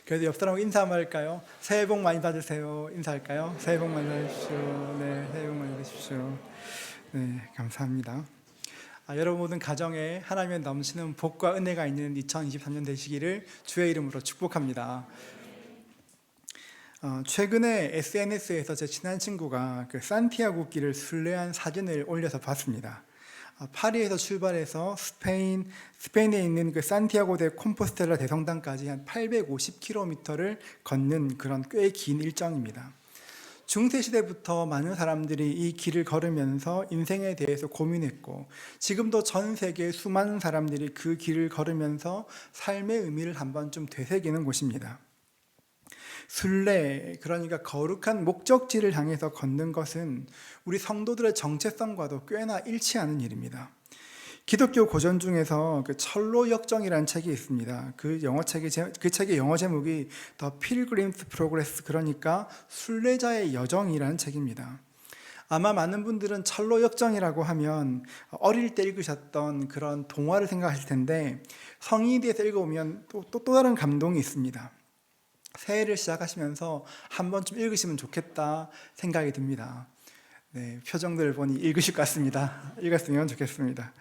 그래도 옆 사람하고 인사 한번 할까요? 새해 복 많이 받으세요. 인사할까요? 새해 복 많이 받으십시오. 네, 새해 복 많이 받으십시오. 네, 감사합니다. 여러분 모든 가정에 하나님의 넘치는 복과 은혜가 있는 2023년 되시기를 주의 이름으로 축복합니다. 최근에 SNS에서 제 친한 친구가 그 산티아고 길을 순례한 사진을 올려서 봤습니다. 파리에서 출발해서 스페인에 있는 그 산티아고 데 콤포스텔라 대성당까지 한 850km를 걷는 그런 꽤 긴 일정입니다. 중세시대부터 많은 사람들이 이 길을 걸으면서 인생에 대해서 고민했고, 지금도 전 세계 수많은 사람들이 그 길을 걸으면서 삶의 의미를 한번 좀 되새기는 곳입니다. 순례, 그러니까 거룩한 목적지를 향해서 걷는 것은 우리 성도들의 정체성과도 꽤나 일치하는 일입니다. 기독교 고전 중에서 그 철로 역정이라는 책이 있습니다. 그 책의 영어 제목이 The Pilgrim's Progress, 그러니까 순례자의 여정이라는 책입니다. 아마 많은 분들은 철로 역정이라고 하면 어릴 때 읽으셨던 그런 동화를 생각하실 텐데, 성인이 돼서 읽어보면 또 다른 감동이 있습니다. 새해를 시작하시면서 한 번쯤 읽으시면 좋겠다 생각이 듭니다. 네, 표정들을 보니 읽으실 것 같습니다. 읽었으면 좋겠습니다.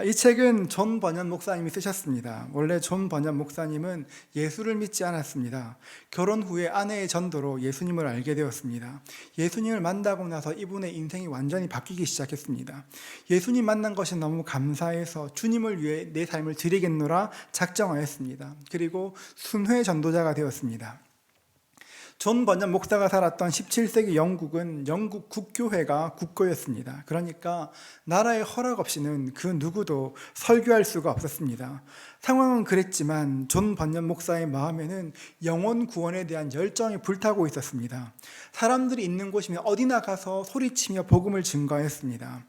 이 책은 존 버년 목사님이 쓰셨습니다. 원래 존 버년 목사님은 예수를 믿지 않았습니다. 결혼 후에 아내의 전도로 예수님을 알게 되었습니다. 예수님을 만나고 나서 이분의 인생이 완전히 바뀌기 시작했습니다. 예수님 만난 것이 너무 감사해서 주님을 위해 내 삶을 드리겠노라 작정하였습니다. 그리고 순회 전도자가 되었습니다. 존 버년 목사가 살았던 17세기 영국은 영국 국교회가 국교였습니다. 그러니까 나라의 허락 없이는 그 누구도 설교할 수가 없었습니다. 상황은 그랬지만 존 버년 목사의 마음에는 영혼 구원에 대한 열정이 불타고 있었습니다. 사람들이 있는 곳이면 어디나 가서 소리치며 복음을 증거했습니다.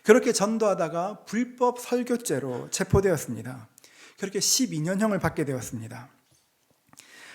그렇게 전도하다가 불법 설교죄로 체포되었습니다. 그렇게 12년형을 받게 되었습니다.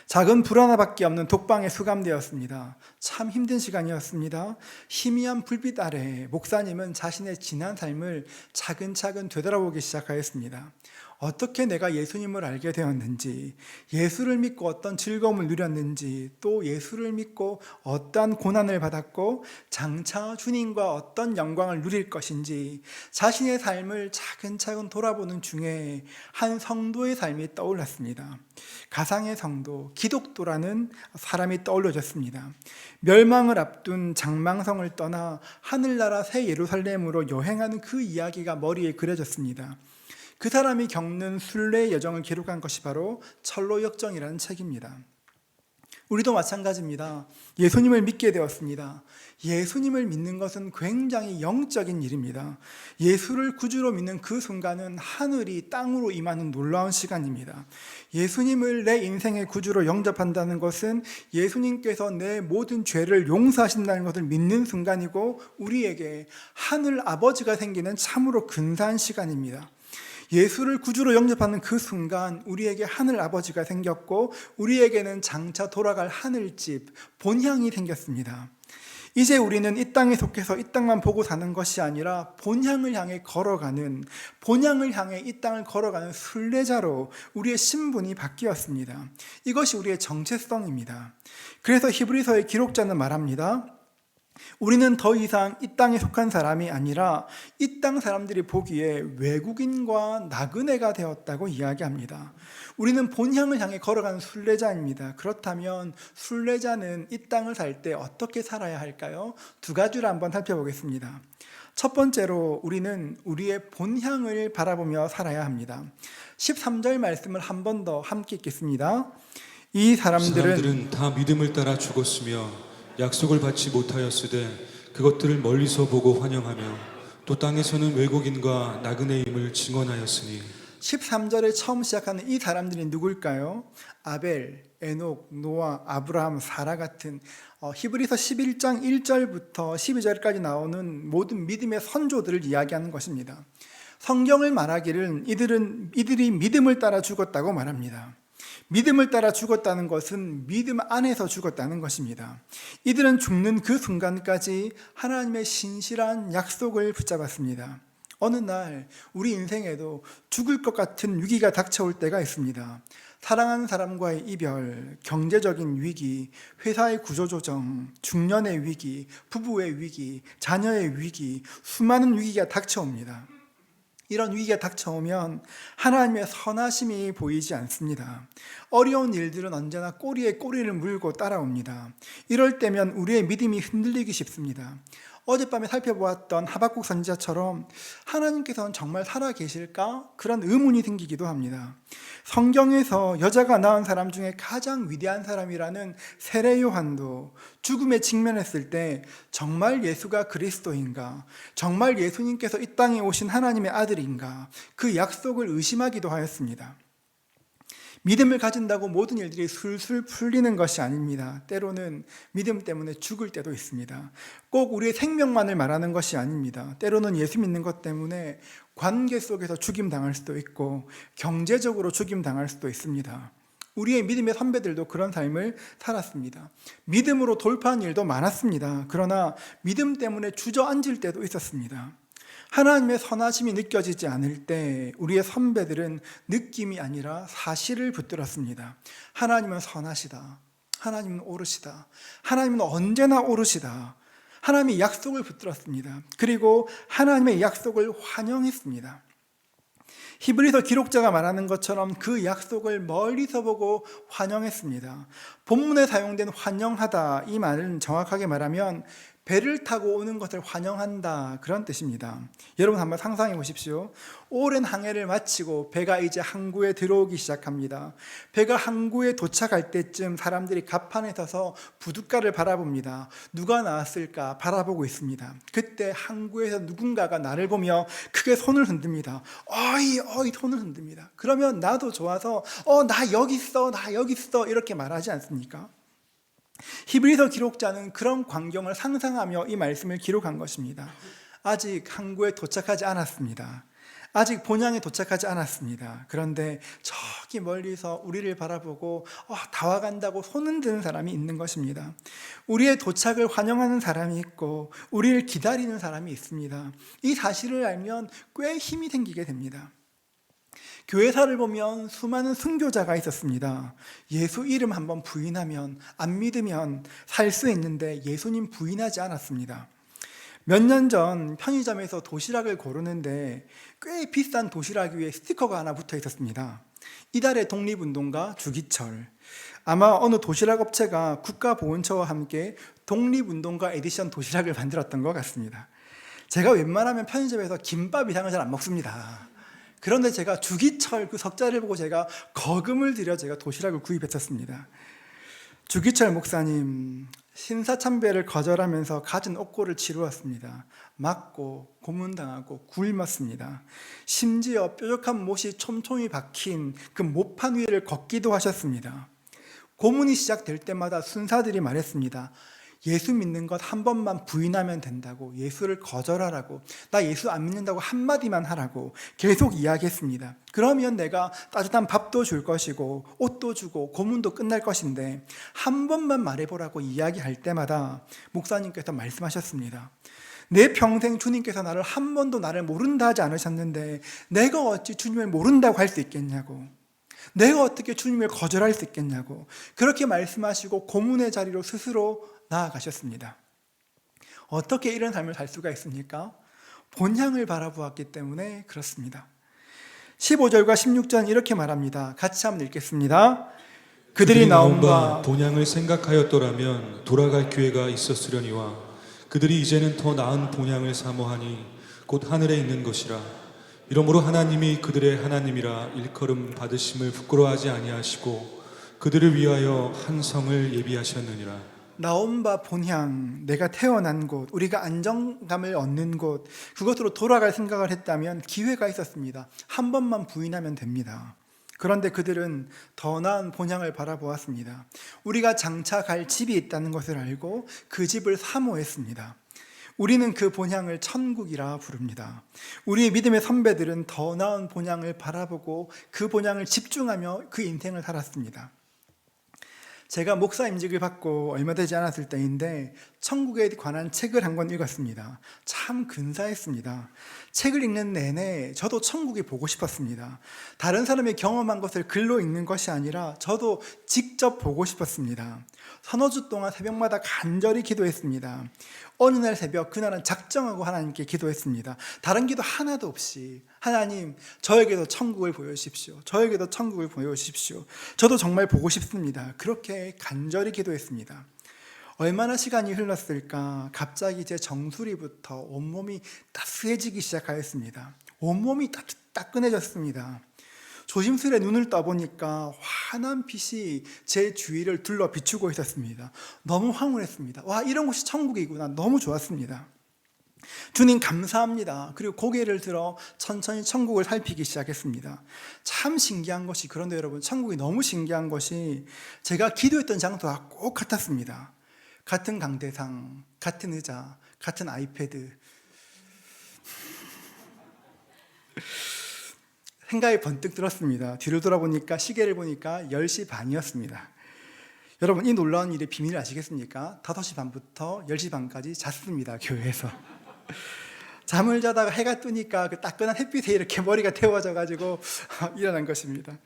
작은 불 하나밖에 없는 독방에 수감되었습니다. 참 힘든 시간이었습니다. 희미한 불빛 아래 목사님은 자신의 지난 삶을 차근차근 되돌아보기 시작하였습니다. 어떻게 내가 예수님을 알게 되었는지, 예수를 믿고 어떤 즐거움을 누렸는지, 또 예수를 믿고 어떠한 고난을 받았고 장차 주님과 어떤 영광을 누릴 것인지 자신의 삶을 차근차근 돌아보는 중에 한 성도의 삶이 떠올랐습니다. 가상의 성도, 기독도라는 사람이 떠올려졌습니다. 멸망을 앞둔 장망성을 떠나 하늘나라 새 예루살렘으로 여행하는 그 이야기가 머리에 그려졌습니다. 그 사람이 겪는 순례의 여정을 기록한 것이 바로 철로 역정이라는 책입니다. 우리도 마찬가지입니다. 예수님을 믿게 되었습니다. 예수님을 믿는 것은 굉장히 영적인 일입니다. 예수를 구주로 믿는 그 순간은 하늘이 땅으로 임하는 놀라운 시간입니다. 예수님을 내 인생의 구주로 영접한다는 것은 예수님께서 내 모든 죄를 용서하신다는 것을 믿는 순간이고, 우리에게 하늘 아버지가 생기는 참으로 근사한 시간입니다. 예수를 구주로 영접하는 그 순간 우리에게 하늘 아버지가 생겼고, 우리에게는 장차 돌아갈 하늘집, 본향이 생겼습니다. 이제 우리는 이 땅에 속해서 이 땅만 보고 사는 것이 아니라 본향을 향해 걸어가는, 본향을 향해 이 땅을 걸어가는 순례자로 우리의 신분이 바뀌었습니다. 이것이 우리의 정체성입니다. 그래서 히브리서의 기록자는 말합니다. 우리는 더 이상 이 땅에 속한 사람이 아니라 이 땅 사람들이 보기에 외국인과 나그네가 되었다고 이야기합니다. 우리는 본향을 향해 걸어가는 순례자입니다. 그렇다면 순례자는 이 땅을 살 때 어떻게 살아야 할까요? 두 가지를 한번 살펴보겠습니다. 첫 번째로 우리는 우리의 본향을 바라보며 살아야 합니다. 13절 말씀을 한 번 더 함께 읽겠습니다. 이 사람들은 다 믿음을 따라 죽었으며 약속을 받지 못하였으되 그것들을 멀리서 보고 환영하며 또 땅에서는 외국인과 나그네임을 증언하였으니. 13절에 처음 시작하는 이 사람들이 누굴까요? 아벨, 에녹, 노아, 아브라함, 사라 같은 히브리서 11장 1절부터 12절까지 나오는 모든 믿음의 선조들을 이야기하는 것입니다. 성경을 말하기를 이들이 믿음을 따라 죽었다고 말합니다. 믿음을 따라 죽었다는 것은 믿음 안에서 죽었다는 것입니다. 이들은 죽는 그 순간까지 하나님의 신실한 약속을 붙잡았습니다. 어느 날 우리 인생에도 죽을 것 같은 위기가 닥쳐올 때가 있습니다. 사랑하는 사람과의 이별, 경제적인 위기, 회사의 구조조정, 중년의 위기, 부부의 위기, 자녀의 위기, 수많은 위기가 닥쳐옵니다. 이런 위기가 닥쳐오면 하나님의 선하심이 보이지 않습니다. 어려운 일들은 언제나 꼬리에 꼬리를 물고 따라옵니다. 이럴 때면 우리의 믿음이 흔들리기 쉽습니다. 어젯밤에 살펴보았던 하박국 선지자처럼 하나님께서는 정말 살아계실까? 그런 의문이 생기기도 합니다. 성경에서 여자가 낳은 사람 중에 가장 위대한 사람이라는 세례 요한도 죽음에 직면했을 때 정말 예수가 그리스도인가? 정말 예수님께서 이 땅에 오신 하나님의 아들인가? 그 약속을 의심하기도 하였습니다. 믿음을 가진다고 모든 일들이 술술 풀리는 것이 아닙니다. 때로는 믿음 때문에 죽을 때도 있습니다. 꼭 우리의 생명만을 말하는 것이 아닙니다. 때로는 예수 믿는 것 때문에 관계 속에서 죽임당할 수도 있고 경제적으로 죽임당할 수도 있습니다. 우리의 믿음의 선배들도 그런 삶을 살았습니다. 믿음으로 돌파한 일도 많았습니다. 그러나 믿음 때문에 주저앉을 때도 있었습니다. 하나님의 선하심이 느껴지지 않을 때 우리의 선배들은 느낌이 아니라 사실을 붙들었습니다. 하나님은 선하시다. 하나님은 오르시다. 하나님은 언제나 오르시다. 하나님의 약속을 붙들었습니다. 그리고 하나님의 약속을 환영했습니다. 히브리서 기록자가 말하는 것처럼 그 약속을 멀리서 보고 환영했습니다. 본문에 사용된 환영하다, 이 말은 정확하게 말하면 배를 타고 오는 것을 환영한다, 그런 뜻입니다. 여러분 한번 상상해 보십시오. 오랜 항해를 마치고 배가 이제 항구에 들어오기 시작합니다. 배가 항구에 도착할 때쯤 사람들이 갑판에 서서 부둣가를 바라봅니다. 누가 나왔을까 바라보고 있습니다. 그때 항구에서 누군가가 나를 보며 크게 손을 흔듭니다. 어이 손을 흔듭니다. 그러면 나도 좋아서 나 여기 있어, 나 여기 있어, 이렇게 말하지 않습니까? 히브리서 기록자는 그런 광경을 상상하며 이 말씀을 기록한 것입니다. 아직 항구에 도착하지 않았습니다. 아직 본향에 도착하지 않았습니다. 그런데 저기 멀리서 우리를 바라보고 다 와간다고 손 흔드는 사람이 있는 것입니다. 우리의 도착을 환영하는 사람이 있고 우리를 기다리는 사람이 있습니다. 이 사실을 알면 꽤 힘이 생기게 됩니다. 교회사를 보면 수많은 순교자가 있었습니다. 예수 이름 한번 부인하면, 안 믿으면 살 수 있는데 예수님 부인하지 않았습니다. 몇 년 전 편의점에서 도시락을 고르는데 꽤 비싼 도시락 위에 스티커가 하나 붙어 있었습니다. 이달의 독립운동가 주기철. 아마 어느 도시락 업체가 국가보훈처와 함께 독립운동가 에디션 도시락을 만들었던 것 같습니다. 제가 웬만하면 편의점에서 김밥 이상은 잘 안 먹습니다. 그런데 제가 주기철 그 석자를 보고 제가 거금을 들여 제가 도시락을 구입했었습니다. 주기철 목사님 신사참배를 거절하면서 갖은 옥고를 치루었습니다. 맞고 고문당하고 굶었습니다. 심지어 뾰족한 못이 촘촘히 박힌 그 못판 위를 걷기도 하셨습니다. 고문이 시작될 때마다 순사들이 말했습니다. 예수 믿는 것 한 번만 부인하면 된다고, 예수를 거절하라고, 나 예수 안 믿는다고 한마디만 하라고 계속 이야기했습니다. 그러면 내가 따뜻한 밥도 줄 것이고 옷도 주고 고문도 끝날 것인데 한 번만 말해보라고 이야기할 때마다 목사님께서 말씀하셨습니다. 내 평생 주님께서 나를 한 번도 나를 모른다 하지 않으셨는데 내가 어찌 주님을 모른다고 할 수 있겠냐고, 내가 어떻게 주님을 거절할 수 있겠냐고 그렇게 말씀하시고 고문의 자리로 스스로 나아가셨습니다. 어떻게 이런 삶을 살 수가 있습니까? 본향을 바라보았기 때문에 그렇습니다. 15절과 16절 이렇게 말합니다. 같이 한번 읽겠습니다. 그들이 나온 바 본향을 생각하였더라면 돌아갈 기회가 있었으려니와 그들이 이제는 더 나은 본향을 사모하니 곧 하늘에 있는 것이라. 이러므로 하나님이 그들의 하나님이라 일컬음 받으심을 부끄러워하지 아니하시고 그들을 위하여 한 성을 예비하셨느니라. 나온 바 본향, 내가 태어난 곳, 우리가 안정감을 얻는 곳, 그것으로 돌아갈 생각을 했다면 기회가 있었습니다. 한 번만 부인하면 됩니다. 그런데 그들은 더 나은 본향을 바라보았습니다. 우리가 장차 갈 집이 있다는 것을 알고 그 집을 사모했습니다. 우리는 그 본향을 천국이라 부릅니다. 우리의 믿음의 선배들은 더 나은 본향을 바라보고 그 본향을 집중하며 그 인생을 살았습니다. 제가 목사 임직을 받고 얼마 되지 않았을 때인데 천국에 관한 책을 한 권 읽었습니다. 참 근사했습니다. 책을 읽는 내내 저도 천국이 보고 싶었습니다. 다른 사람이 경험한 것을 글로 읽는 것이 아니라 저도 직접 보고 싶었습니다. 서너 주 동안 새벽마다 간절히 기도했습니다. 어느 날 새벽 그날은 작정하고 하나님께 기도했습니다. 다른 기도 하나도 없이 하나님, 저에게도 천국을 보여주십시오. 저에게도 천국을 보여주십시오. 저도 정말 보고 싶습니다. 그렇게 간절히 기도했습니다. 얼마나 시간이 흘렀을까 갑자기 제 정수리부터 온몸이 따스해지기 시작하였습니다. 온몸이 따끈해졌습니다. 조심스레 눈을 떠보니까 환한 빛이 제 주위를 둘러 비추고 있었습니다. 너무 황홀했습니다. 와, 이런 곳이 천국이구나. 너무 좋았습니다. 주님 감사합니다. 그리고 고개를 들어 천천히 천국을 살피기 시작했습니다. 참 신기한 것이, 그런데 여러분, 천국이 너무 신기한 것이 제가 기도했던 장소와 꼭 같았습니다. 같은 강대상, 같은 의자, 같은 아이패드. 생각이 번뜩 들었습니다. 뒤를 돌아보니까 시계를 보니까 10시 반이었습니다. 여러분, 이 놀라운 일의 비밀을 아시겠습니까? 5시 반부터 10시 반까지 잤습니다. 교회에서. 잠을 자다가 해가 뜨니까 그 따끈한 햇빛에 이렇게 머리가 태워져가지고 일어난 것입니다.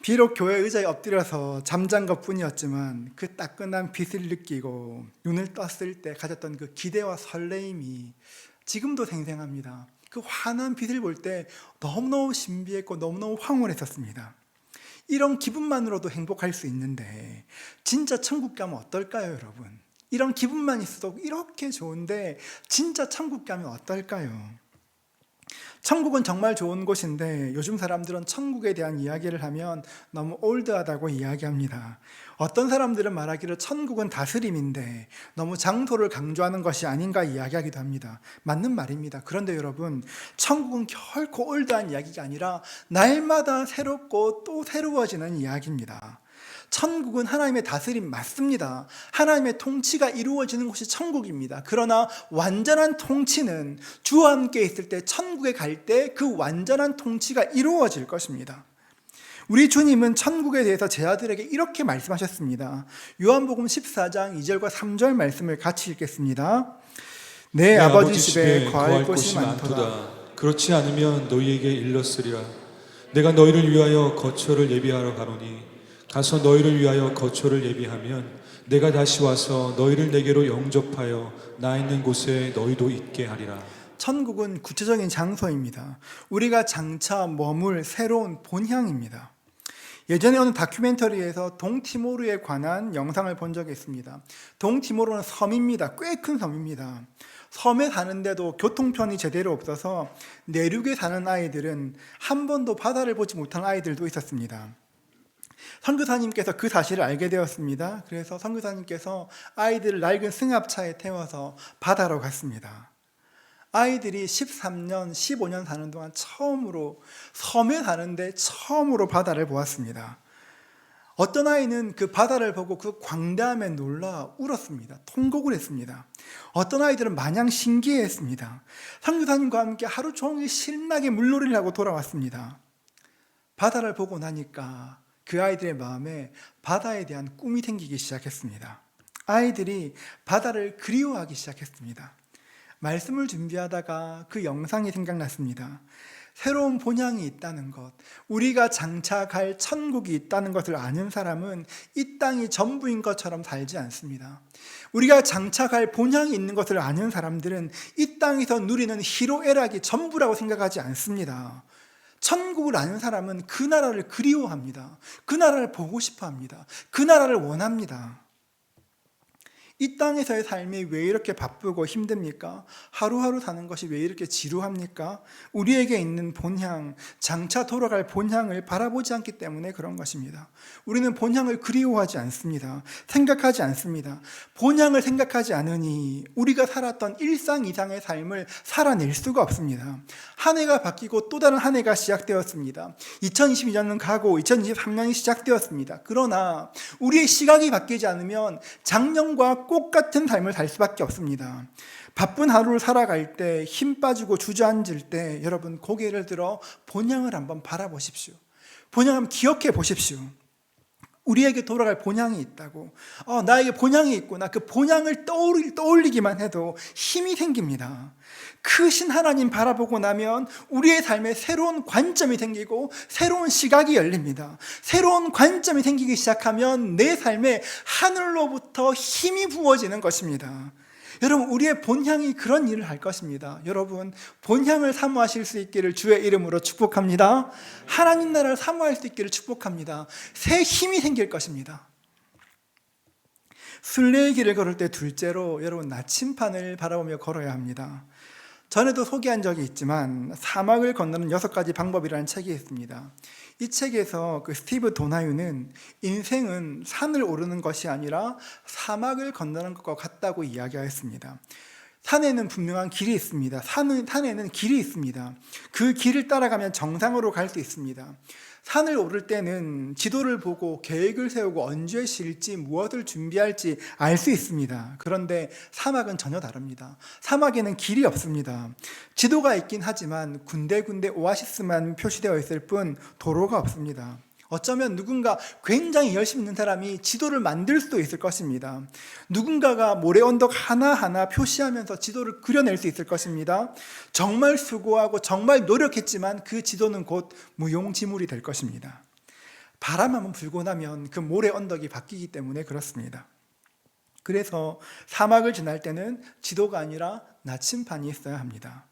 비록 교회 의자에 엎드려서 잠잔 것뿐이었지만 그 따끈한 빛을 느끼고 눈을 떴을 때 가졌던 그 기대와 설레임이 지금도 생생합니다. 그 환한 빛을 볼 때 너무너무 신비했고 너무너무 황홀했었습니다. 이런 기분만으로도 행복할 수 있는데 진짜 천국 가면 어떨까요, 여러분? 이런 기분만 있어도 이렇게 좋은데 진짜 천국 가면 어떨까요? 천국은 정말 좋은 곳인데 요즘 사람들은 천국에 대한 이야기를 하면 너무 올드하다고 이야기합니다. 어떤 사람들은 말하기를 천국은 다스림인데 너무 장소를 강조하는 것이 아닌가 이야기하기도 합니다. 맞는 말입니다. 그런데 여러분, 천국은 결코 올드한 이야기가 아니라 날마다 새롭고 또 새로워지는 이야기입니다. 천국은 하나님의 다스림 맞습니다. 하나님의 통치가 이루어지는 곳이 천국입니다. 그러나 완전한 통치는 주와 함께 있을 때, 천국에 갈 때 그 완전한 통치가 이루어질 것입니다. 우리 주님은 천국에 대해서 제 아들에게 이렇게 말씀하셨습니다. 요한복음 14장 2절과 3절 말씀을 같이 읽겠습니다. 내 아버지 집에 거할 곳이 많도다. 그렇지 않으면 너희에게 일렀으리라. 내가 너희를 위하여 거처를 예비하러 가노니 가서 너희를 위하여 거처를 예비하면 내가 다시 와서 너희를 내게로 영접하여 나 있는 곳에 너희도 있게 하리라. 천국은 구체적인 장소입니다. 우리가 장차 머물 새로운 본향입니다. 예전에 어느 다큐멘터리에서 동티모르에 관한 영상을 본 적이 있습니다. 동티모르는 섬입니다. 꽤 큰 섬입니다. 섬에 사는데도 교통편이 제대로 없어서 내륙에 사는 아이들은 한 번도 바다를 보지 못한 아이들도 있었습니다. 선교사님께서 그 사실을 알게 되었습니다. 그래서 선교사님께서 아이들을 낡은 승합차에 태워서 바다로 갔습니다. 아이들이 13년, 15년 사는 동안 처음으로 섬에 사는데 처음으로 바다를 보았습니다. 어떤 아이는 그 바다를 보고 그 광대함에 놀라 울었습니다. 통곡을 했습니다. 어떤 아이들은 마냥 신기해했습니다. 선교사님과 함께 하루 종일 신나게 물놀이를 하고 돌아왔습니다. 바다를 보고 나니까 그 아이들의 마음에 바다에 대한 꿈이 생기기 시작했습니다. 아이들이 바다를 그리워하기 시작했습니다. 말씀을 준비하다가 그 영상이 생각났습니다. 새로운 본향이 있다는 것, 우리가 장차 갈 천국이 있다는 것을 아는 사람은 이 땅이 전부인 것처럼 살지 않습니다. 우리가 장차 갈 본향이 있는 것을 아는 사람들은 이 땅에서 누리는 희로애락이 전부라고 생각하지 않습니다. 천국을 아는 사람은 그 나라를 그리워합니다. 그 나라를 보고 싶어 합니다. 그 나라를 원합니다. 이 땅에서의 삶이 왜 이렇게 바쁘고 힘듭니까? 하루하루 사는 것이 왜 이렇게 지루합니까? 우리에게 있는 본향, 장차 돌아갈 본향을 바라보지 않기 때문에 그런 것입니다. 우리는 본향을 그리워하지 않습니다. 생각하지 않습니다. 본향을 생각하지 않으니 우리가 살았던 일상 이상의 삶을 살아낼 수가 없습니다. 한 해가 바뀌고 또 다른 한 해가 시작되었습니다. 2022년은 가고 2023년이 시작되었습니다. 그러나 우리의 시각이 바뀌지 않으면 작년과 똑같은 삶을 살 수밖에 없습니다. 바쁜 하루를 살아갈 때, 힘 빠지고 주저앉을 때 여러분 고개를 들어 본향을 한번 바라보십시오. 본향을 한번 기억해 보십시오. 우리에게 돌아갈 본향이 있다고, 나에게 본향이 있구나, 그 본향을 떠올리기만 해도 힘이 생깁니다. 크신 하나님 바라보고 나면 우리의 삶에 새로운 관점이 생기고 새로운 시각이 열립니다. 새로운 관점이 생기기 시작하면 내 삶에 하늘로부터 힘이 부어지는 것입니다. 여러분, 우리의 본향이 그런 일을 할 것입니다. 여러분, 본향을 사모하실 수 있기를 주의 이름으로 축복합니다. 하나님 나라를 사모할 수 있기를 축복합니다. 새 힘이 생길 것입니다. 순례의 길을 걸을 때 둘째로 여러분, 나침판을 바라보며 걸어야 합니다. 전에도 소개한 적이 있지만 사막을 건너는 6가지 방법이라는 책이 있습니다. 이 책에서 그 스티브 도나유는 인생은 산을 오르는 것이 아니라 사막을 건너는 것과 같다고 이야기하였습니다. 산에는 분명한 길이 있습니다. 산에는 길이 있습니다. 그 길을 따라가면 정상으로 갈 수 있습니다. 산을 오를 때는 지도를 보고 계획을 세우고 언제 쉴지 무엇을 준비할지 알 수 있습니다. 그런데 사막은 전혀 다릅니다. 사막에는 길이 없습니다. 지도가 있긴 하지만 군데군데 오아시스만 표시되어 있을 뿐 도로가 없습니다. 어쩌면 누군가 굉장히 열심히 있는 사람이 지도를 만들 수도 있을 것입니다. 누군가가 모래 언덕 하나하나 표시하면서 지도를 그려낼 수 있을 것입니다. 정말 수고하고 정말 노력했지만 그 지도는 곧 무용지물이 될 것입니다. 바람 한번 불고 나면 그 모래 언덕이 바뀌기 때문에 그렇습니다. 그래서 사막을 지날 때는 지도가 아니라 나침판이 있어야 합니다.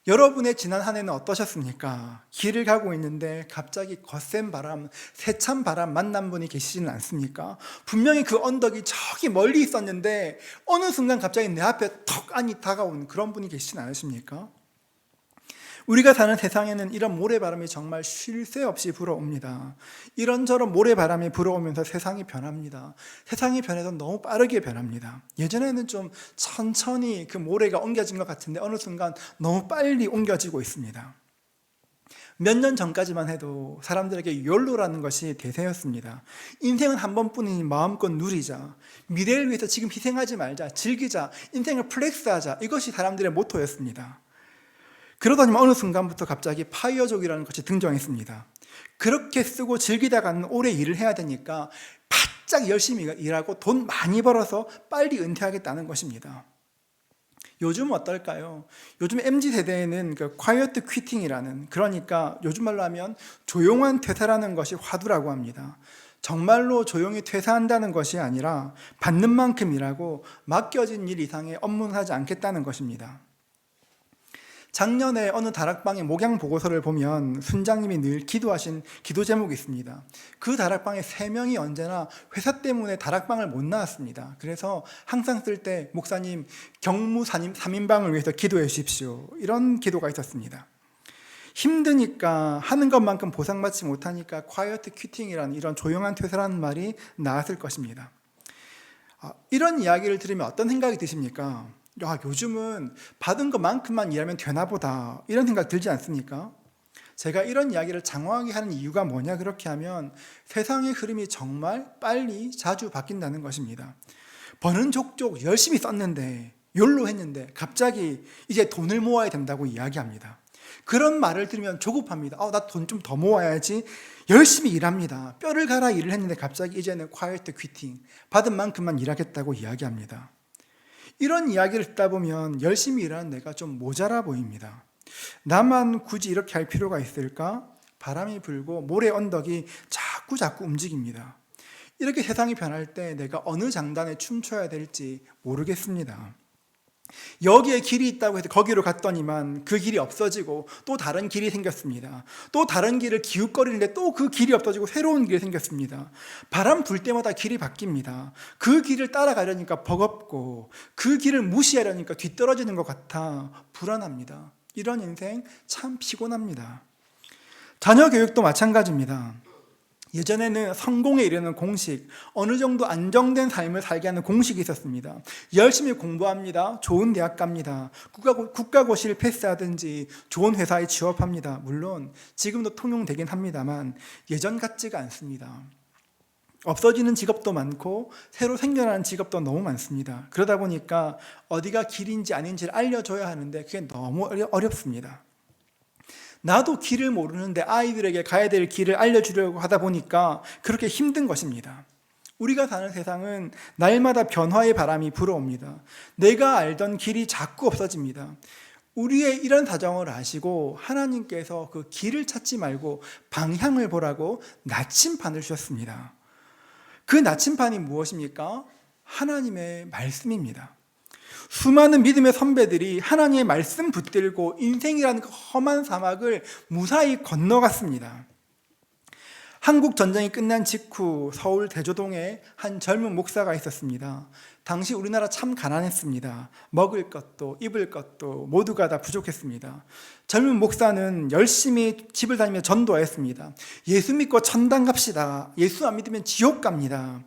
여러분의 지난 한 해는 어떠셨습니까? 길을 가고 있는데 갑자기 거센 바람, 세찬 바람 만난 분이 계시지는 않습니까? 분명히 그 언덕이 저기 멀리 있었는데 어느 순간 갑자기 내 앞에 턱 안이 다가온 그런 분이 계시지는 않으십니까? 우리가 사는 세상에는 이런 모래바람이 정말 쉴 새 없이 불어옵니다. 이런저런 모래바람이 불어오면서 세상이 변합니다. 세상이 변해서 너무 빠르게 변합니다. 예전에는 좀 천천히 그 모래가 옮겨진 것 같은데 어느 순간 너무 빨리 옮겨지고 있습니다. 몇 년 전까지만 해도 사람들에게 욜로라는 것이 대세였습니다. 인생은 한 번뿐이니 마음껏 누리자, 미래를 위해서 지금 희생하지 말자, 즐기자, 인생을 플렉스하자, 이것이 사람들의 모토였습니다. 그러더니 어느 순간부터 갑자기 파이어족이라는 것이 등장했습니다. 그렇게 쓰고 즐기다가는 오래 일을 해야 되니까 바짝 열심히 일하고 돈 많이 벌어서 빨리 은퇴하겠다는 것입니다. 요즘은 어떨까요? 요즘 MZ세대에는 그 quiet quitting이라는, 그러니까 요즘 말로 하면 조용한 퇴사라는 것이 화두라고 합니다. 정말로 조용히 퇴사한다는 것이 아니라 받는 만큼 일하고 맡겨진 일 이상의 업무는 하지 않겠다는 것입니다. 작년에 어느 다락방의 목양 보고서를 보면 순장님이 늘 기도하신 기도 제목이 있습니다. 그 다락방의 3명이 언제나 회사 때문에 다락방을 못 나왔습니다. 그래서 항상 쓸 때 목사님 경무 3인방을 위해서 기도해 주십시오, 이런 기도가 있었습니다. 힘드니까 하는 것만큼 보상받지 못하니까 quiet quitting이라는 이런 조용한 퇴사라는 말이 나왔을 것입니다. 이런 이야기를 들으면 어떤 생각이 드십니까? 요즘은 받은 것만큼만 일하면 되나 보다, 이런 생각 들지 않습니까? 제가 이런 이야기를 장황하게 하는 이유가 뭐냐, 그렇게 하면 세상의 흐름이 정말 빨리 자주 바뀐다는 것입니다. 버는 족족 열심히 썼는데, 욜로 했는데 갑자기 이제 돈을 모아야 된다고 이야기합니다. 그런 말을 들으면 조급합니다. 나 돈 좀 더 모아야지. 열심히 일합니다. 뼈를 갈아 일을 했는데 갑자기 이제는 quiet quitting, 받은 만큼만 일하겠다고 이야기합니다. 이런 이야기를 듣다 보면 열심히 일하는 내가 좀 모자라 보입니다. 나만 굳이 이렇게 할 필요가 있을까? 바람이 불고 모래 언덕이 자꾸 움직입니다. 이렇게 세상이 변할 때 내가 어느 장단에 춤춰야 될지 모르겠습니다. 여기에 길이 있다고 해서 거기로 갔더니만 그 길이 없어지고 또 다른 길이 생겼습니다. 또 다른 길을 기웃거리는데 또 그 길이 없어지고 새로운 길이 생겼습니다. 바람 불 때마다 길이 바뀝니다. 그 길을 따라가려니까 버겁고 그 길을 무시하려니까 뒤떨어지는 것 같아 불안합니다. 이런 인생 참 피곤합니다. 자녀 교육도 마찬가지입니다. 예전에는 성공에 이르는 공식, 어느 정도 안정된 삶을 살게 하는 공식이 있었습니다. 열심히 공부합니다. 좋은 대학 갑니다. 국가고시를 패스하든지 좋은 회사에 취업합니다. 물론 지금도 통용되긴 합니다만 예전 같지가 않습니다. 없어지는 직업도 많고 새로 생겨나는 직업도 너무 많습니다. 그러다 보니까 어디가 길인지 아닌지를 알려줘야 하는데 그게 너무 어렵습니다. 나도 길을 모르는데 아이들에게 가야 될 길을 알려주려고 하다 보니까 그렇게 힘든 것입니다. 우리가 사는 세상은 날마다 변화의 바람이 불어옵니다. 내가 알던 길이 자꾸 없어집니다. 우리의 이런 사정을 아시고 하나님께서 그 길을 찾지 말고 방향을 보라고 나침판을 주셨습니다. 그 나침판이 무엇입니까? 하나님의 말씀입니다. 수많은 믿음의 선배들이 하나님의 말씀 붙들고 인생이라는 그 험한 사막을 무사히 건너갔습니다. 한국 전쟁이 끝난 직후 서울 대조동에 한 젊은 목사가 있었습니다. 당시 우리나라 참 가난했습니다. 먹을 것도 입을 것도 모두가 다 부족했습니다. 젊은 목사는 열심히 집을 다니며 전도했습니다. 예수 믿고 천당 갑시다. 예수 안 믿으면 지옥 갑니다.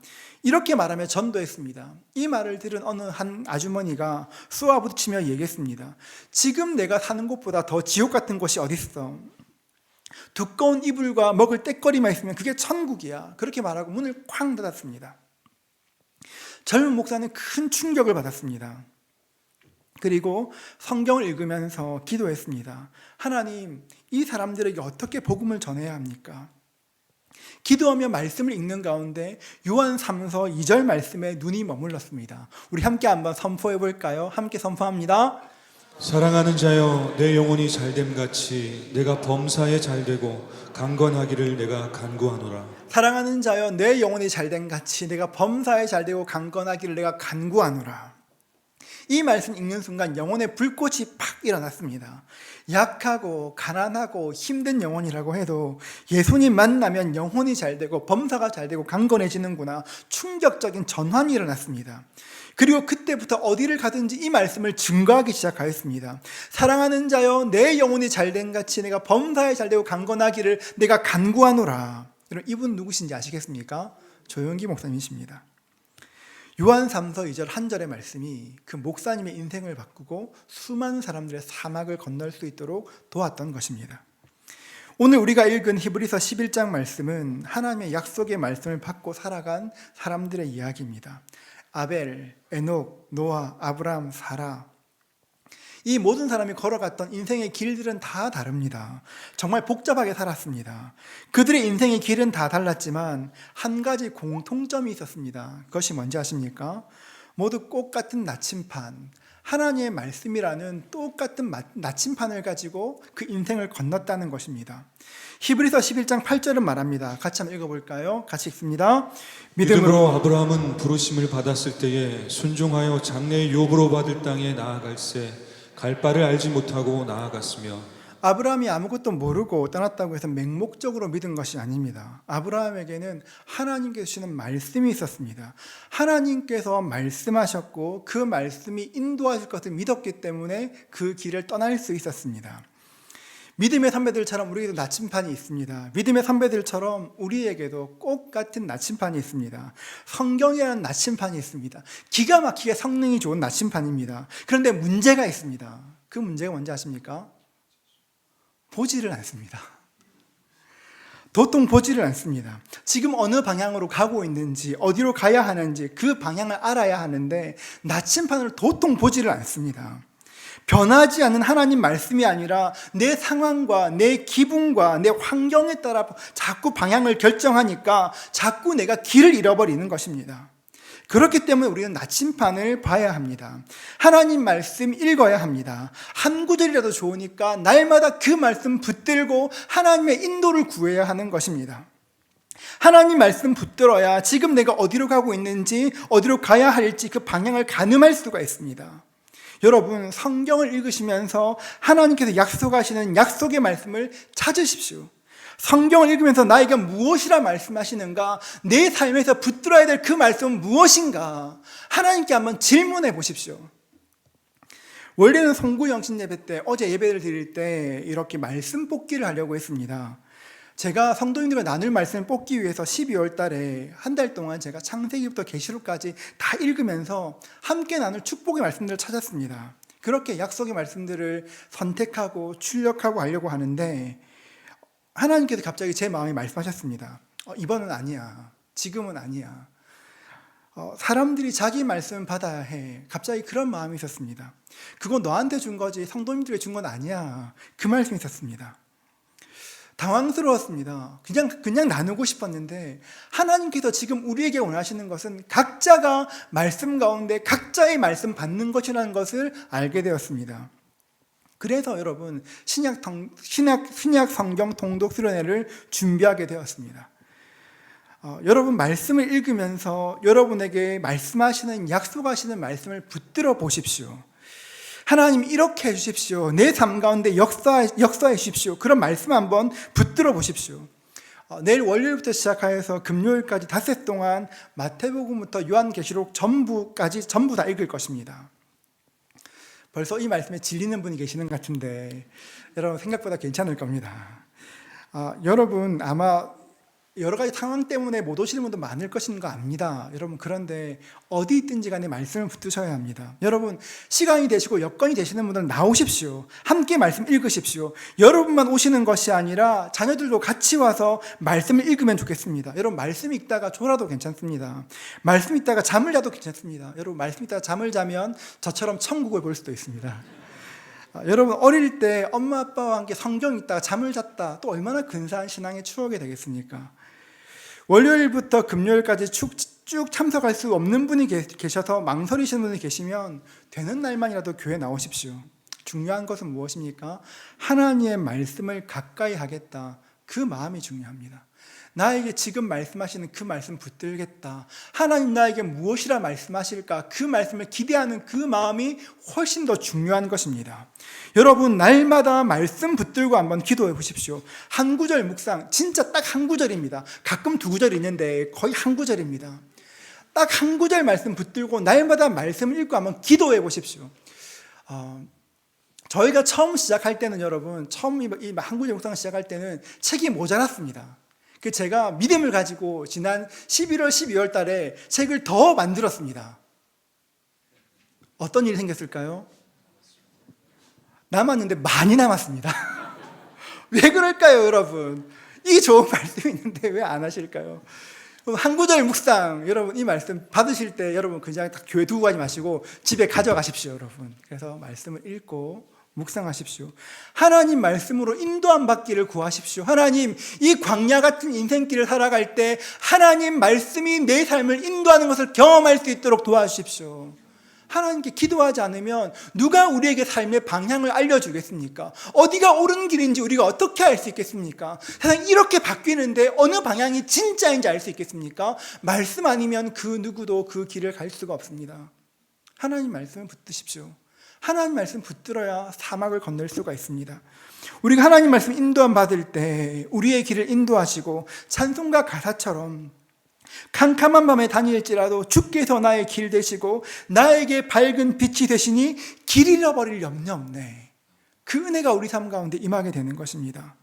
이렇게 말하며 전도했습니다. 이 말을 들은 어느 한 아주머니가 쏘아붙이며 얘기했습니다. 지금 내가 사는 곳보다 더 지옥 같은 곳이 어딨어. 두꺼운 이불과 먹을 떼거리만 있으면 그게 천국이야. 그렇게 말하고 문을 쾅 닫았습니다. 젊은 목사는 큰 충격을 받았습니다. 그리고 성경을 읽으면서 기도했습니다. 하나님, 이 사람들에게 어떻게 복음을 전해야 합니까? 기도하며 말씀을 읽는 가운데 요한 3서 2절 말씀에 눈이 머물렀습니다. 우리 함께 한번 선포해 볼까요? 함께 선포합니다. 사랑하는 자여, 내 영혼이 잘됨 같이 내가 범사에 잘되고 강건하기를 내가 간구하노라. 사랑하는 자여, 내 영혼이 잘된 같이 내가 범사에 잘되고 강건하기를 내가 간구하노라. 이 말씀 읽는 순간 영혼의 불꽃이 팍 일어났습니다. 약하고 가난하고 힘든 영혼이라고 해도 예수님 만나면 영혼이 잘되고 범사가 잘되고 강건해지는구나. 충격적인 전환이 일어났습니다. 그리고 그때부터 어디를 가든지 이 말씀을 증거하기 시작하였습니다. 사랑하는 자여, 내 영혼이 잘된 같이 내가 범사에 잘되고 강건하기를 내가 간구하노라. 이분 누구신지 아시겠습니까? 조용기 목사님이십니다. 요한 3서 2절 한 절의 말씀이 그 목사님의 인생을 바꾸고 수많은 사람들의 사막을 건널 수 있도록 도왔던 것입니다. 오늘 우리가 읽은 히브리서 11장 말씀은 하나님의 약속의 말씀을 받고 살아간 사람들의 이야기입니다. 아벨, 에녹, 노아, 아브라함, 사라, 이 모든 사람이 걸어갔던 인생의 길들은 다 다릅니다. 정말 복잡하게 살았습니다. 그들의 인생의 길은 다 달랐지만 한 가지 공통점이 있었습니다. 그것이 뭔지 아십니까? 모두 똑같은 나침판, 하나님의 말씀이라는 똑같은 나침판을 가지고 그 인생을 건넜다는 것입니다. 히브리서 11장 8절은 말합니다. 같이 한번 읽어볼까요? 같이 읽습니다. 믿음으로 아브라함은 부르심을 받았을 때에 순종하여 장래의 욥으로 받을 땅에 나아갈새 갈 바를 알지 못하고 나아갔으며. 아브라함이 아무것도 모르고 떠났다고 해서 맹목적으로 믿은 것이 아닙니다. 아브라함에게는 하나님께서 주시는 말씀이 있었습니다. 하나님께서 말씀하셨고 그 말씀이 인도하실 것을 믿었기 때문에 그 길을 떠날 수 있었습니다. 믿음의 선배들처럼 우리에게도 나침판이 있습니다. 믿음의 선배들처럼 우리에게도 꼭 같은 나침판이 있습니다. 성경이라는 나침판이 있습니다. 기가 막히게 성능이 좋은 나침판입니다. 그런데 문제가 있습니다. 그 문제가 뭔지 아십니까? 보지를 않습니다. 도통 보지를 않습니다. 지금 어느 방향으로 가고 있는지, 어디로 가야 하는지 그 방향을 알아야 하는데 나침판을 도통 보지를 않습니다. 변하지 않는 하나님 말씀이 아니라 내 상황과 내 기분과 내 환경에 따라 자꾸 방향을 결정하니까 자꾸 내가 길을 잃어버리는 것입니다. 그렇기 때문에 우리는 나침판을 봐야 합니다. 하나님 말씀 읽어야 합니다. 한 구절이라도 좋으니까 날마다 그 말씀 붙들고 하나님의 인도를 구해야 하는 것입니다. 하나님 말씀 붙들어야 지금 내가 어디로 가고 있는지, 어디로 가야 할지 그 방향을 가늠할 수가 있습니다. 여러분, 성경을 읽으시면서 하나님께서 약속하시는 약속의 말씀을 찾으십시오. 성경을 읽으면서 나에게 무엇이라 말씀하시는가, 내 삶에서 붙들어야 될 그 말씀은 무엇인가, 하나님께 한번 질문해 보십시오. 원래는 송구 영신 예배 때, 어제 예배를 드릴 때 이렇게 말씀 뽑기를 하려고 했습니다. 제가 성도님들과 나눌 말씀을 뽑기 위해서 12월 달에 한 달 동안 제가 창세기부터 계시록까지 다 읽으면서 함께 나눌 축복의 말씀들을 찾았습니다. 그렇게 약속의 말씀들을 선택하고 출력하고 하려고 하는데 하나님께서 갑자기 제 마음에 말씀하셨습니다. 이번은 아니야. 지금은 아니야. 사람들이 자기 말씀을 받아야 해. 갑자기 그런 마음이 있었습니다. 그건 너한테 준 거지 성도님들에게 준 건 아니야. 그 말씀이 있었습니다. 당황스러웠습니다. 그냥 나누고 싶었는데 하나님께서 지금 우리에게 원하시는 것은 각자가 말씀 가운데 각자의 말씀 받는 것이라는 것을 알게 되었습니다. 그래서 여러분 신약 성경 통독 수련회를 준비하게 되었습니다. 여러분 말씀을 읽으면서 여러분에게 말씀하시는 약속하시는 말씀을 붙들어 보십시오. 하나님 이렇게 해주십시오. 내 삶 가운데 역사해 주십시오. 그런 말씀 한번 붙들어 보십시오. 내일 월요일부터 시작하여서 금요일까지 닷새 동안 마태복음부터 요한계시록 전부 다 읽을 것입니다. 벌써 이 말씀에 질리는 분이 계시는 것 같은데 여러분 생각보다 괜찮을 겁니다. 여러분 아마 여러 가지 상황 때문에 못 오시는 분도 많을 것인 거 압니다. 여러분 그런데 어디 있든지 간에 말씀을 붙드셔야 합니다. 여러분 시간이 되시고 여건이 되시는 분들은 나오십시오. 함께 말씀 읽으십시오. 여러분만 오시는 것이 아니라 자녀들도 같이 와서 말씀을 읽으면 좋겠습니다. 여러분 말씀 읽다가 졸아도 괜찮습니다. 말씀 읽다가 잠을 자도 괜찮습니다. 여러분 말씀 읽다가 잠을 자면 저처럼 천국을 볼 수도 있습니다. 여러분 어릴 때 엄마 아빠와 함께 성경 읽다가 잠을 잤다. 또 얼마나 근사한 신앙의 추억이 되겠습니까? 월요일부터 금요일까지 쭉 참석할 수 없는 분이 계셔서 망설이시는 분이 계시면 되는 날만이라도 교회 나오십시오. 중요한 것은 무엇입니까? 하나님의 말씀을 가까이 하겠다. 그 마음이 중요합니다. 나에게 지금 말씀하시는 그 말씀 붙들겠다. 하나님 나에게 무엇이라 말씀하실까? 그 말씀을 기대하는 그 마음이 훨씬 더 중요한 것입니다. 여러분 날마다 말씀 붙들고 한번 기도해 보십시오. 한 구절 묵상, 진짜 딱 한 구절입니다. 가끔 두 구절 있는데 거의 한 구절입니다. 딱 한 구절 말씀 붙들고 날마다 말씀을 읽고 한번 기도해 보십시오. 저희가 처음 시작할 때는 여러분 처음 이 한 구절 묵상 시작할 때는 책이 모자랐습니다. 제가 믿음을 가지고 지난 11월, 12월 달에 책을 더 만들었습니다. 어떤 일이 생겼을까요? 남았는데 많이 남았습니다. 왜 그럴까요, 여러분? 이 좋은 말씀이 있는데 왜 안 하실까요? 한 구절 묵상, 여러분 이 말씀 받으실 때 여러분 그냥 딱 교회 두고 가지 마시고 집에 가져가십시오, 여러분. 그래서 말씀을 읽고 묵상하십시오. 하나님 말씀으로 인도함 받기를 구하십시오. 하나님 이 광야 같은 인생길을 살아갈 때 하나님 말씀이 내 삶을 인도하는 것을 경험할 수 있도록 도와주십시오. 하나님께 기도하지 않으면 누가 우리에게 삶의 방향을 알려주겠습니까? 어디가 옳은 길인지 우리가 어떻게 알 수 있겠습니까? 세상이 이렇게 바뀌는데 어느 방향이 진짜인지 알 수 있겠습니까? 말씀 아니면 그 누구도 그 길을 갈 수가 없습니다. 하나님 말씀을 붙드십시오. 하나님 말씀 붙들어야 사막을 건널 수가 있습니다. 우리가 하나님 말씀 인도함 받을 때 우리의 길을 인도하시고 찬송가 가사처럼 캄캄한 밤에 다닐지라도 주께서 나의 길 되시고 나에게 밝은 빛이 되시니 길 잃어버릴 염려 없네. 그 은혜가 우리 삶 가운데 임하게 되는 것입니다.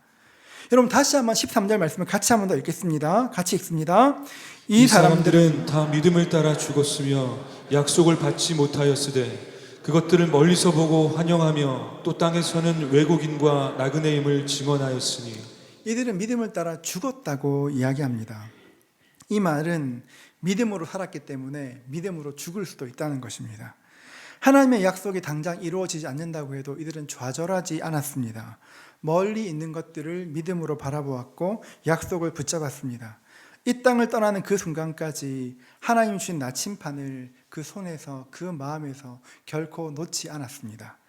여러분 다시 한번 13절 말씀을 같이 한번 더 읽겠습니다. 같이 읽습니다. 이 사람들은 다 믿음을 따라 죽었으며 약속을 받지 못하였으되 그것들을 멀리서 보고 환영하며 또 땅에서는 외국인과 나그네임을 증언하였으니 이들은 믿음을 따라 죽었다고 이야기합니다. 이 말은 믿음으로 살았기 때문에 믿음으로 죽을 수도 있다는 것입니다. 하나님의 약속이 당장 이루어지지 않는다고 해도 이들은 좌절하지 않았습니다. 멀리 있는 것들을 믿음으로 바라보았고 약속을 붙잡았습니다. 이 땅을 떠나는 그 순간까지 하나님 주신 나침판을 그 손에서 그 마음에서 결코 놓지 않았습니다.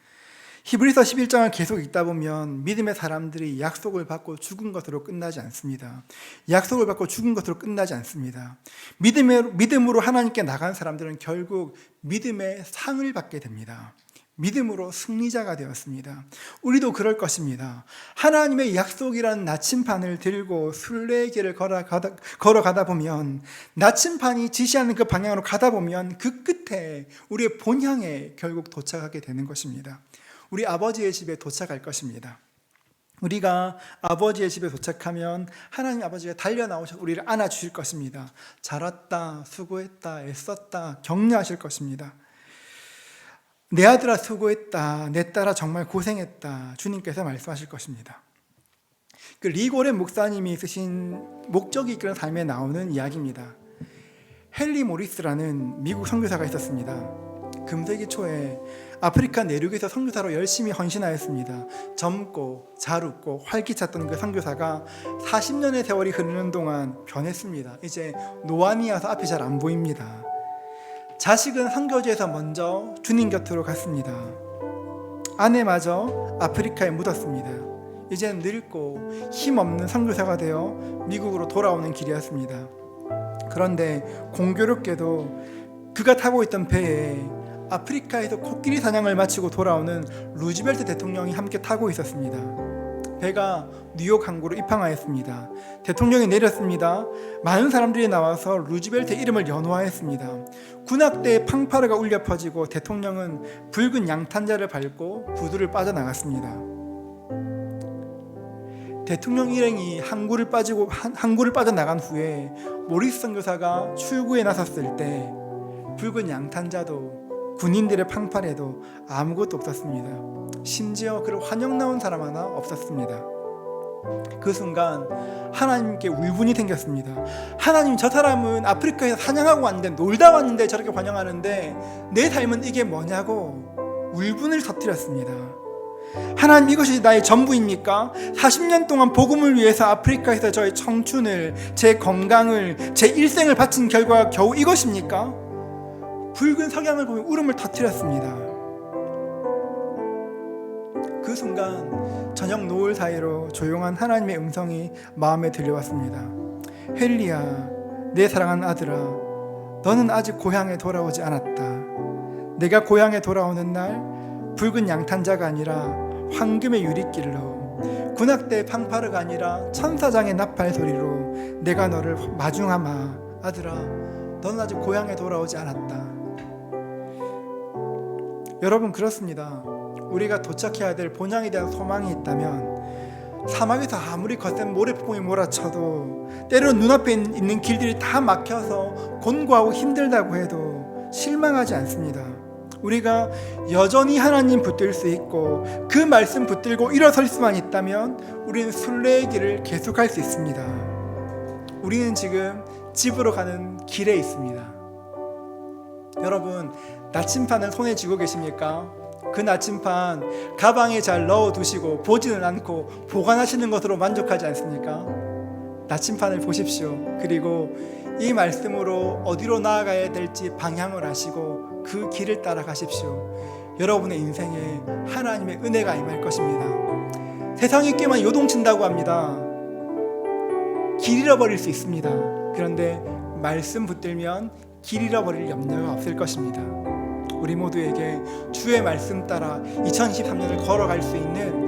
히브리서 11장을 계속 읽다 보면 믿음의 사람들이 약속을 받고 죽은 것으로 끝나지 않습니다. 약속을 받고 죽은 것으로 끝나지 않습니다. 믿음으로 하나님께 나간 사람들은 결국 믿음의 상을 받게 됩니다. 믿음으로 승리자가 되었습니다. 우리도 그럴 것입니다. 하나님의 약속이라는 나침판을 들고 순례의 길을 걸어가다 보면 나침판이 지시하는 그 방향으로 가다 보면 그 끝에 우리의 본향에 결국 도착하게 되는 것입니다. 우리 아버지의 집에 도착할 것입니다. 우리가 아버지의 집에 도착하면 하나님 아버지가 달려나오셔서 우리를 안아주실 것입니다. 잘 왔다, 수고했다, 애썼다, 격려하실 것입니다. 내 아들아 수고했다, 내 딸아 정말 고생했다, 주님께서 말씀하실 것입니다. 그 리고렌 목사님이 쓰신 목적이 이끄는 삶에 나오는 이야기입니다. 헨리 모리스라는 미국 선교사가 있었습니다. 금세기 초에 아프리카 내륙에서 선교사로 열심히 헌신하였습니다. 젊고 잘 웃고 활기찼던 그 선교사가 40년의 세월이 흐르는 동안 변했습니다. 이제 노안이 와서 앞이 잘 안 보입니다. 자식은 선교지에서 먼저 주님 곁으로 갔습니다. 아내마저 아프리카에 묻었습니다. 이제는 늙고 힘없는 선교사가 되어 미국으로 돌아오는 길이었습니다. 그런데 공교롭게도 그가 타고 있던 배에 아프리카에서 코끼리 사냥을 마치고 돌아오는 루즈벨트 대통령이 함께 타고 있었습니다. 배가 뉴욕 항구로 입항하였습니다. 대통령이 내렸습니다. 많은 사람들이 나와서 루즈벨트의 이름을 연호하였습니다. 군악대의 팡파르가 울려 퍼지고 대통령은 붉은 양탄자를 밟고 부두를 빠져나갔습니다. 대통령 일행이 항구를 빠져나간 후에 모리스 선교사가 출구에 나섰을 때 붉은 양탄자도 군인들의 팡파레도 아무것도 없었습니다. 심지어 그를 환영 나온 사람 하나 없었습니다. 그 순간 하나님께 울분이 생겼습니다. 하나님, 저 사람은 아프리카에서 사냥하고 왔는데, 놀다 왔는데 저렇게 환영하는데 내 삶은 이게 뭐냐고 울분을 터뜨렸습니다. 하나님, 이것이 나의 전부입니까? 40년 동안 복음을 위해서 아프리카에서 저의 청춘을, 제 건강을, 제 일생을 바친 결과가 겨우 이것입니까? 붉은 석양을 보며 울음을 터뜨렸습니다. 그 순간 저녁 노을 사이로 조용한 하나님의 음성이 마음에 들려왔습니다. 헨리야, 내 사랑하는 아들아, 너는 아직 고향에 돌아오지 않았다. 내가 고향에 돌아오는 날 붉은 양탄자가 아니라 황금의 유리길로, 군악대의 팡파르가 아니라 천사장의 나팔 소리로 내가 너를 마중하마. 아들아, 너는 아직 고향에 돌아오지 않았다. 여러분, 그렇습니다. 우리가 도착해야 될 본향에 대한 소망이 있다면 사막에서 아무리 거센 모래폭풍이 몰아쳐도, 때로는 눈앞에 있는 길들이 다 막혀서 곤고하고 힘들다고 해도 실망하지 않습니다. 우리가 여전히 하나님 붙들 수 있고 그 말씀 붙들고 일어설 수만 있다면 우리는 순례의 길을 계속할 수 있습니다. 우리는 지금 집으로 가는 길에 있습니다. 여러분, 나침판을 손에 쥐고 계십니까? 그 나침판 가방에 잘 넣어두시고 보지는 않고 보관하시는 것으로 만족하지 않습니까? 나침판을 보십시오. 그리고 이 말씀으로 어디로 나아가야 될지 방향을 아시고 그 길을 따라가십시오. 여러분의 인생에 하나님의 은혜가 임할 것입니다. 세상이 꽤만 요동친다고 합니다. 길 잃어버릴 수 있습니다. 그런데 말씀 붙들면 길 잃어버릴 염려가 없을 것입니다. 우리 모두에게 주의 말씀 따라 2023년을 걸어갈 수 있는